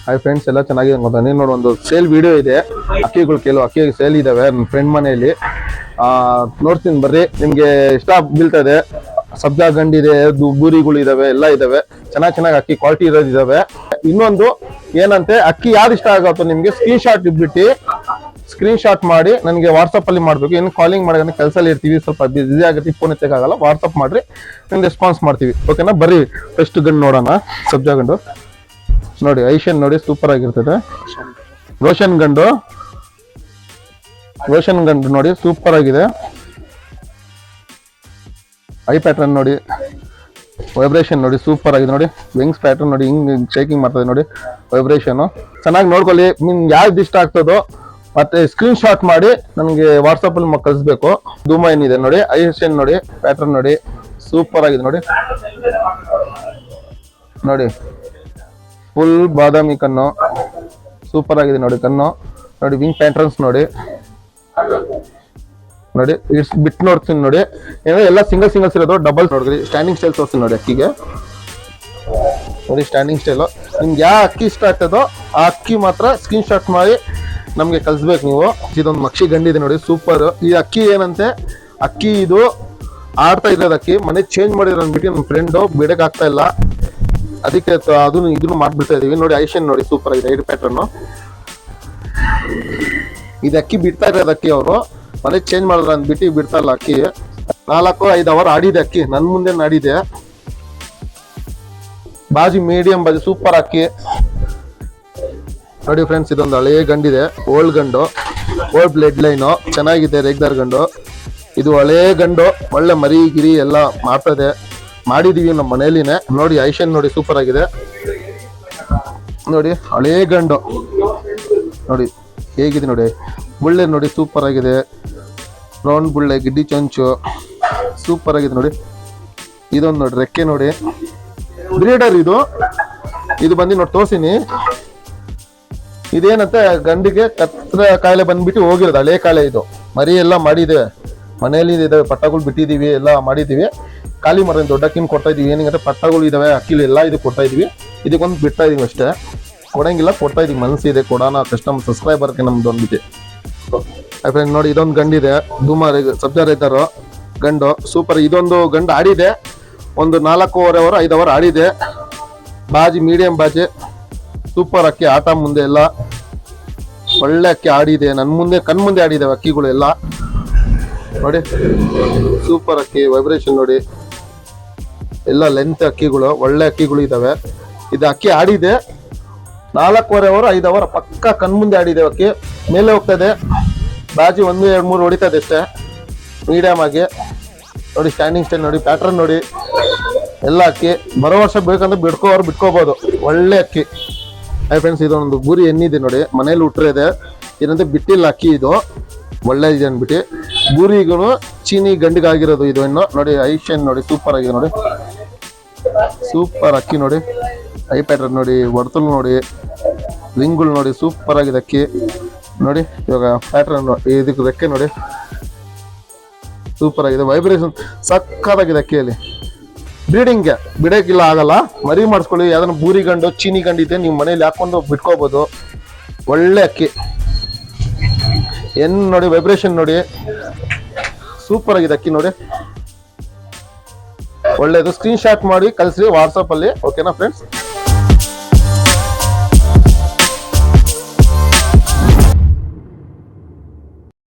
Hi friends, ಎಲ್ಲ ಚೆನ್ನಾಗಿದೆ ಗೊತ್ತಾ. ನೀನು ನೋಡಿ, ಒಂದು ಸೇಲ್ ವಿಡಿಯೋ ಇದೆ. ಅಕ್ಕಿಗಳು ಕೆಲವು ಅಕ್ಕಿ ಸೇಲ್ ಇದಾವೆ ನನ್ನ ಫ್ರೆಂಡ್ ಮನೆಯಲ್ಲಿ. ನೋಡ್ತೀನಿ ಬರ್ರಿ, ನಿಮ್ಗೆ ಇಷ್ಟ ಬೀಳ್ತದೆ. ಸಬ್ಜಾ ಗಂಡಿದೆ, ಬೂರಿಗಳು ಇದಾವೆ, ಎಲ್ಲ ಇದಾವೆ. ಚೆನ್ನಾಗಿ ಅಕ್ಕಿ ಕ್ವಾಲಿಟಿ ಇರೋದು ಇದಾವೆ. ಇನ್ನೊಂದು ಏನಂತೆ, ಅಕ್ಕಿ ಯಾರು ಇಷ್ಟ ಆಗುತ್ತೋ ನಿಮ್ಗೆ ಸ್ಕ್ರೀನ್ ಶಾಟ್ ಮಾಡಿ ನನಗೆ ವಾಟ್ಸಪ್ ಅಲ್ಲಿ ಮಾಡ್ಬೇಕು. ಏನು ಕಾಲಿಂಗ್ ಮಾಡೋಕೆ ಕೆಲಸಲ್ಲಿ ಇರ್ತೀವಿ, ಸ್ವಲ್ಪ ಬಿಸಿ ಆಗುತ್ತೆ, ಫೋನ್ ಎತ್ತಕ್ಕಾಗಲ್ಲ. ವಾಟ್ಸಪ್ ಮಾಡ್ರಿ, ನಿಮ್ಗೆ ರೆಸ್ಪಾನ್ಸ್ ಮಾಡ್ತೀವಿ. ಓಕೆನಾ? ಬರ್ರಿ ಫಸ್ಟ್ ಗಂಡು ನೋಡೋಣ. ಸಬ್ಜಾ ಗಂಡು ನೋಡಿ, ಐಷನ್ ನೋಡಿ, ಸೂಪರ್ ಆಗಿರ್ತದೆ. ರೋಷನ್ ಗಂಡು ನೋಡಿ, ಸೂಪರ್ ಆಗಿದೆ. ಐ ಪ್ಯಾಟರ್ನ್ ನೋಡಿ, ವೈಬ್ರೇಷನ್ ನೋಡಿ, ಸೂಪರ್ ಆಗಿದೆ ನೋಡಿ. ವಿಂಗ್ಸ್ ಪ್ಯಾಟರ್ನ್ ನೋಡಿ, ಹಿಂಗ್ ಶೇಕಿಂಗ್ ಮಾಡ್ತದೆ ನೋಡಿ, ವೈಬ್ರೇಷನ್ ಚೆನ್ನಾಗಿ ನೋಡ್ಕೊಳ್ಳಿ. ನಿಮ್ಗೆ ಯಾವ್ದು ಇಷ್ಟ ಆಗ್ತದೋ ಮತ್ತೆ ಸ್ಕ್ರೀನ್ ಶಾಟ್ ಮಾಡಿ ನನಗೆ ವಾಟ್ಸಪ್ ಅಲ್ಲಿ ಕಳಿಸ್ಬೇಕು. ಧೂಮ ಏನಿದೆ ನೋಡಿ, ಐಷನ್ ನೋಡಿ, ಪ್ಯಾಟರ್ನ್ ನೋಡಿ, ಸೂಪರ್ ಆಗಿದೆ ನೋಡಿ. ನೋಡಿ ಫುಲ್ ಬಾದಾಮಿ ಕಣ್ಣು, ಸೂಪರ್ ಆಗಿದೆ ನೋಡಿ ಕಣ್ಣು. ನೋಡಿ ವಿಂಗ್ ಪ್ಯಾಟರ್ನ್ಸ್ ನೋಡಿ, ಇಟ್ಸ್ ಬಿಟ್ ನೋಡ್ತೀನಿ ನೋಡಿ. ಎಲ್ಲ ಸಿಂಗಲ್ಸ್ ಇರೋದು, ಡಬಲ್ ನೋಡ್ರಿ. ಸ್ಟ್ಯಾಂಡಿಂಗ್ ಸ್ಟೈಲ್ ತೋರಿಸ್ತೀನಿ ನೋಡಿ ಅಕ್ಕಿಗೆ. ನೋಡಿ ಸ್ಟ್ಯಾಂಡಿಂಗ್ ಸ್ಟೈಲು. ನಿಮ್ಗೆ ಯಾವ ಅಕ್ಕಿ ಇಷ್ಟ ಆಗ್ತದೋ ಆ ಅಕ್ಕಿ ಮಾತ್ರ ಸ್ಕ್ರೀನ್ ಶಾಟ್ ಮಾಡಿ ನಮ್ಗೆ ಕಳಿಸ್ಬೇಕು ನೀವು. ಇದೊಂದು ಮಕ್ಷಿ ಗಂಡಿದೆ ನೋಡಿ, ಸೂಪರ್. ಈ ಅಕ್ಕಿ ಏನಂತೆ, ಅಕ್ಕಿ ಇದು ಆಡ್ತಾ ಇರೋದು ಅಕ್ಕಿ. ಮನೆ ಚೇಂಜ್ ಮಾಡಿದ್ರು ಅಂದ್ಬಿಟ್ಟು ನಮ್ಮ ಫ್ರೆಂಡು ಬಿಡಕ್ ಆಗ್ತಾ ಇಲ್ಲ, ಅದಕ್ಕೆ ಅದನ್ನು ಇದನ್ನು ಮಾಡ್ಬಿಡ್ತಾ ಇದೀವಿ. ನೋಡಿ ಐಷನ್ ನೋಡಿ, ಸೂಪರ್ ಆಗಿದೆ. ಐಡ್ ಪ್ಯಾಟರ್ನ್ ಇದು ಅಕ್ಕಿ ಬಿಡ್ತಾ ಇರೋದು ಅಕ್ಕಿ. ಅವರು ಮನೆ ಚೇಂಜ್ ಮಾಡಿದ್ರು ಅಂದ್ಬಿಟ್ಟು ಬಿಡ್ತಾ ಇಲ್ಲ ಅಕ್ಕಿ. 4-5 ಅವರ್ ಆಡಿದೆ ಅಕ್ಕಿ, ನನ್ ಮುಂದೆ ಆಡಿದೆ. ಬಾಜಿ ಮೀಡಿಯಂ ಬಾಜಿ, ಸೂಪರ್ ಅಕ್ಕಿ ನೋಡಿ ಫ್ರೆಂಡ್ಸ್. ಇದೊಂದು ಹಳೆಯ ಗಂಡಿದೆ, ಓಲ್ಡ್ ಗಂಡು, ಓಲ್ಡ್ ಬ್ಲಡ್ ಲೈನು, ಚೆನ್ನಾಗಿದೆ. ರೇಗ್ದಾರ್ ಗಂಡು ಇದು, ಹಳೇ ಗಂಡು. ಒಳ್ಳೆ ಮರಿ ಗಿರಿ ಎಲ್ಲ ಮಾಡ್ತದೆ, ಮಾಡಿದೀವಿ ನಮ್ಮ ಮನೆಯಲ್ಲಿನೇ. ನೋಡಿ ಐಷನ್ ನೋಡಿ, ಸೂಪರ್ ಆಗಿದೆ ನೋಡಿ. ಹಳೇ ಗಂಡು ನೋಡಿ ಹೇಗಿದೆ ನೋಡಿ. ಬುಳ್ಳೆ ನೋಡಿ, ಸೂಪರ್ ಆಗಿದೆ. ರೌಂಡ್ ಬುಳ್ಳೆ, ಗಿಡ್ಡಿ ಚೊಂಚು, ಸೂಪರ್ ಆಗಿದೆ ನೋಡಿ. ಇದೊಂದು ನೋಡಿ ರೆಕ್ಕೆ ನೋಡಿ, ಬ್ರೀಡರ್ ಇದು ಬಂದು ನೋಡಿ ತೋರ್ಸಿನಿ. ಇದೇನಂತೆ, ಗಂಡಿಗೆ ಕತ್ರ ಕಾಯಿಲೆ ಬಂದ್ಬಿಟ್ಟು ಹೋಗಿರೋದು, ಹಳೆ ಕಾಯಿಲೆ. ಇದು ಮರಿ ಎಲ್ಲ ಮಾಡಿದ್ದೇವೆ ಮನೆಯಲ್ಲಿ ಇದಾವೆ, ಪಟ್ಟಗಳು ಬಿಟ್ಟಿದೀವಿ, ಎಲ್ಲ ಮಾಡಿದೀವಿ. ಖಾಲಿ ಮರ ದೊಡ್ಡಕ್ಕಿನ ಕೊಡ್ತಾ ಇದೀವಿ. ಏನಂದ್ರೆ ಪಟ್ಟಗಳು ಇದಾವೆ, ಅಕ್ಕಿಲಿ ಎಲ್ಲ ಇದು ಕೊಡ್ತಾ ಇದೀವಿ. ಇದಕ್ಕೊಂದು ಬಿಡ್ತಾ ಇದೀವಿ ಅಷ್ಟೇ, ಕೊಡಂಗಿಲ್ಲ. ಕೊಡ್ತಾ ಇದೀವಿ, ಮನಸ್ಸಿದೆ ಕೊಡೋಣ. ಕಸ್ಟಮರ್ ಸಬ್ಸ್ಕ್ರೈಬರ್ಗೆ ನಮ್ದು ಒಂದ್ಬಿಟ್ಟು ಫ್ರೆಂಡ್ ನೋಡಿ. ಇದೊಂದು ಗಂಡಿದೆ, ಧೂಮ ಸಬ್ಜಾ ರೈತರು ಗಂಡು, ಸೂಪರ್. ಇದೊಂದು ಗಂಡು ಆಡಿದೆ, ಒಂದು 4-5 ಅವರ್ ಆಡಿದೆ. ಬಾಜಿ ಮೀಡಿಯಂ ಬಾಜಿ, ಸೂಪರ್ ಅಕ್ಕಿ. ಆಟ ಮುಂದೆ ಎಲ್ಲ ಒಳ್ಳೆ ಅಕ್ಕಿ ಆಡಿದೆ, ಕಣ್ಮುಂದೆ ಆಡಿದಾವೆ ಅಕ್ಕಿಗಳು ಎಲ್ಲ ನೋಡಿ. ಸೂಪರ್ ಅಕ್ಕಿ, ವೈಬ್ರೇಷನ್ ನೋಡಿ, ಎಲ್ಲ ಲೆಂತ್ ಅಕ್ಕಿಗಳು, ಒಳ್ಳೆ ಅಕ್ಕಿಗಳು ಇದಾವೆ. ಇದು ಅಕ್ಕಿ ಆಡಿದೆ 4-5 ಅವರ್ ಪಕ್ಕ ಕಣ್ಮುಂದೆ ಆಡಿದೆ ಅಕ್ಕಿ. ಮೇಲೆ ಹೋಗ್ತದೆ, ಬಾಜಿ 1-2-3 ಹೊಡಿತದೆ ಅಷ್ಟೇ, ಮೀಡಿಯಂ ಆಗಿ ನೋಡಿ. ಸ್ಟ್ಯಾಂಡಿಂಗ್ ಸ್ಟೈಲ್ ನೋಡಿ, ಪ್ಯಾಟರ್ನ್ ನೋಡಿ, ಎಲ್ಲ ಅಕ್ಕಿ. ಬರೋ ವರ್ಷ ಬೇಕಂದ್ರೆ ಬಿಟ್ಕೋಬಹುದು, ಒಳ್ಳೆ ಅಕ್ಕಿ. ಹೈ ಫ್ರೆಂಡ್ಸ್, ಇದೊಂದು ಬೂರಿ ಎಣ್ಣಿದೆ ನೋಡಿ, ಮನೇಲಿ ಹುಟ್ಟಿದೆ. ಏನಂದ್ರೆ ಬಿಟ್ಟಿಲ್ಲ ಅಕ್ಕಿ, ಇದು ಒಳ್ಳೆ ಇದೆ ಅಂದ್ಬಿಟ್ಟು. ಬೂರಿಗೂ ಚೀನಿ ಗಂಡಿಗಾಗಿರೋದು ಇದು ಹೆಣ್ಣು ನೋಡಿ. ಐಷನ್ ನೋಡಿ, ಸೂಪರ್ ಆಗಿದೆ ನೋಡಿ, ಸೂಪರ್ ಅಕ್ಕಿ ನೋಡಿ. ಐ ಪ್ಯಾಟರ್ನ್ ನೋಡಿ, ಒಡ್ತಲ್ ನೋಡಿ, ರಿಂಗ್ಗಳು ನೋಡಿ, ಸೂಪರ್ ಆಗಿದೆ ಅಕ್ಕಿ ನೋಡಿ. ಇವಾಗ ಪ್ಯಾಟರ್ನ್ ಇದಕ್ಕೆ ರೆಕ್ಕೆ ನೋಡಿ, ಸೂಪರ್ ಆಗಿದೆ. ವೈಬ್ರೇಷನ್ ಸಕ್ಕತ್ತಾಗಿದೆ ಅಕ್ಕಿಯಲ್ಲಿ. ಬ್ರೀಡಿಂಗ್ಗೆ ಬಿಡಕ್ಕಿಲ್ಲ, ಆಗಲ್ಲ. ಮರಿ ಮಾಡಿಸ್ಕೊಳ್ಳಿ. ಯಾವ್ದನ್ನ ಬೂರಿ ಗಂಡು, ಚೀನಿ ಗಂಡಿದೆ, ನೀವು ಮನೇಲಿ ಹಾಕೊಂಡು ಬಿಟ್ಕೋಬಹುದು. ಒಳ್ಳೆ ಅಕ್ಕಿ. ನೋಡಿ, ವೈಬ್ರೇಷನ್ ನೋಡಿ, ಸೂಪರ್ ಆಗಿದೆ ಅಕ್ಕಿ ನೋಡಿ, ಒಳ್ಳೇದು. ಸ್ಕ್ರೀನ್ ಶಾಟ್ ಮಾಡಿ ಕಳಿಸ್ರಿ ವಾಟ್ಸಪ್ ಅಲ್ಲಿ. ಓಕೆನಾ ಫ್ರೆಂಡ್ಸ್?